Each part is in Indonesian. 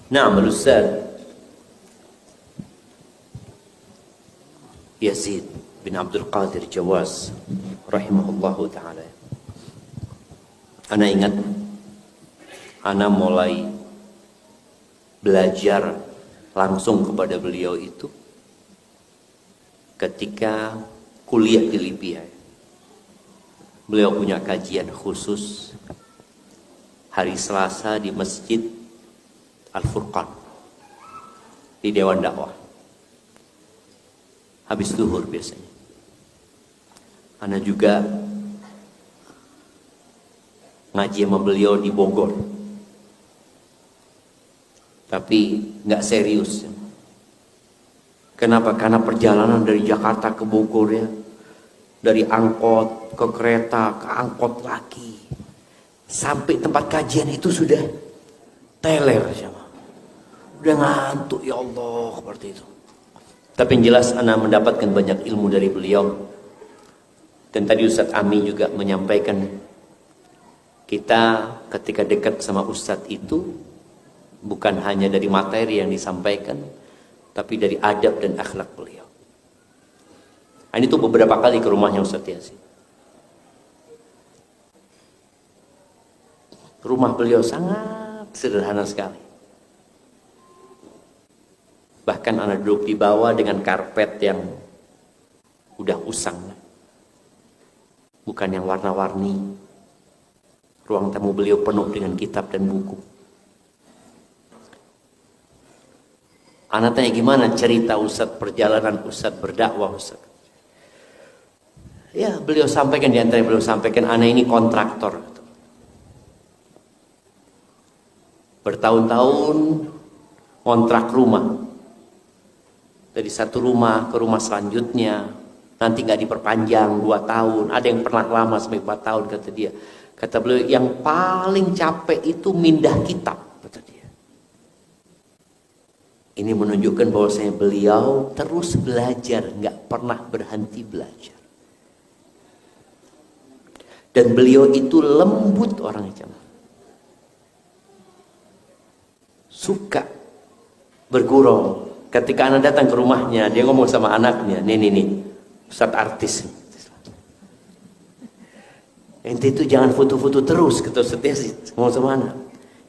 Na'am al-Ustaz Yazid bin Abdul Qadir Jawaz rahimahullahu ta'ala. Ana ingat ana mulai belajar langsung kepada beliau itu ketika kuliah di Libya. Beliau punya kajian khusus hari Selasa di Masjid Al-Furqan di Dewan Dakwah. Habis zuhur biasanya. Ana juga ngaji sama beliau di Bogor. Tapi nggak serius. Kenapa? Karena perjalanan dari Jakarta ke Bogor ya, dari angkot ke kereta ke angkot lagi, sampai tempat kajian itu sudah teler sama, udah ngantuk ya Allah seperti itu. Tapi yang jelas ana mendapatkan banyak ilmu dari beliau. Dan tadi Ustadz Ami juga menyampaikan, kita ketika dekat sama Ustadz itu bukan hanya dari materi yang disampaikan, tapi dari adab dan akhlak beliau. Ini tuh beberapa kali ke rumahnya Ustadz Yazid. Rumah beliau sangat sederhana sekali. Bahkan anak duduk di bawah dengan karpet yang udah usang, bukan yang warna-warni. Ruang tamu beliau penuh dengan kitab dan buku. Anak tanya gimana cerita Ustadz, perjalanan Ustadz berdakwah Ustadz. Ya beliau sampaikan, di antara beliau sampaikan, anak ini kontraktor. Bertahun-tahun kontrak rumah. Dari satu rumah ke rumah selanjutnya, nanti nggak diperpanjang 2 tahun. Ada yang pernah lama sampai 4 tahun kata dia. Kata beliau, yang paling capek itu mindah kitab, kata dia. Ini menunjukkan bahwasanya beliau terus belajar, nggak pernah berhenti belajar. Dan beliau itu lembut orangnya, suka bergurau. Ketika anak datang ke rumahnya, dia ngomong sama anaknya, nih, Ustadz artis. Ente itu jangan foto-foto terus, kata Ustadz Yazid, ngomong sama anak.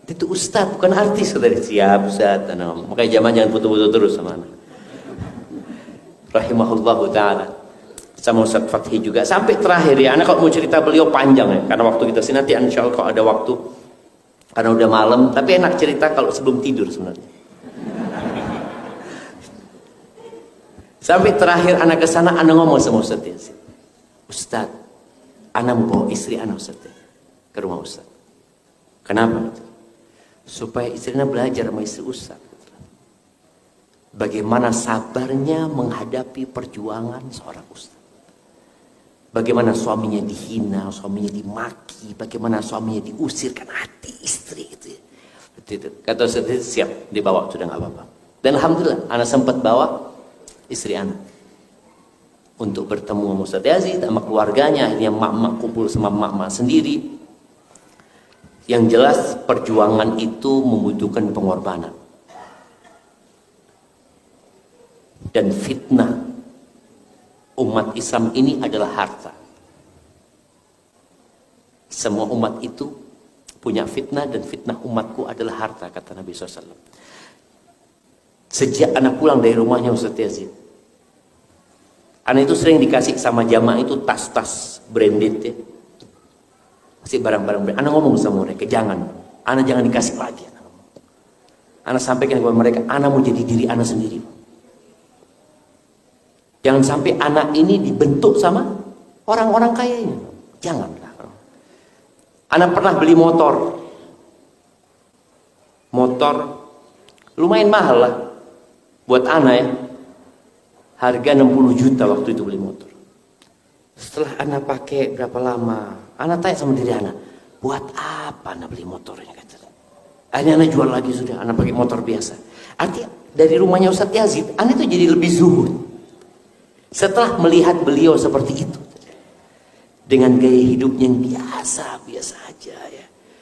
Itu Ustadz, bukan artis. Kata dia, siap Ustadz. Makanya zaman jangan foto-foto terus sama anak. Rahimahullahu ta'ala. Sama Ustadz Fathi juga. Sampai terakhir ya, anak kalau mau cerita beliau panjang ya. Karena waktu kita sini nanti insya Allah kalau ada waktu. Karena udah malam, tapi enak cerita kalau sebelum tidur sebenarnya. Sampai terakhir anak ke sana, anak ngomong sama Ustadz Yazid. Ustadz, anak mau bawa istri anak Ustadz ke rumah Ustadz. Kenapa? Supaya istrinya belajar sama istri Ustadz. Bagaimana sabarnya menghadapi perjuangan seorang Ustadz. Bagaimana suaminya dihina, suaminya dimaki, bagaimana suaminya diusirkan hati istri itu. Kata Ustadz, siap dibawa, sudah nggak apa-apa. Dan alhamdulillah, anak sempat bawa istri anak untuk bertemu sama Ustadz Yazid, sama keluarganya. Akhirnya mak-mak kumpul sama mak-mak sendiri. Yang jelas perjuangan itu membutuhkan pengorbanan. Dan fitnah umat Islam ini adalah harta. Semua umat itu punya fitnah, dan fitnah umatku adalah harta, kata Nabi SAW. Sejak anak pulang dari rumahnya Ustadz Yazid, anak itu sering dikasih sama jamaah itu tas-tas branded ya. Kasih barang-barang branded. Anak ngomong sama mereka, jangan. Anak jangan dikasih lagi. Anak sampaikan kepada mereka, anak mau jadi diri anak sendiri. Jangan sampai anak ini dibentuk sama orang-orang kaya ini. Jangan. Anak pernah beli motor. Motor lumayan mahal lah. Buat anak ya, harga 60 juta waktu itu beli motor. Setelah anak pakai berapa lama, anak tanya sama diri anak, buat apa anak beli motornya? Akhirnya anak jual lagi, sudah anak pakai motor biasa. Artinya dari rumahnya Ustadz Yazid, anak itu jadi lebih zuhud. Setelah melihat beliau seperti itu, dengan gaya hidupnya yang biasa-biasa aja,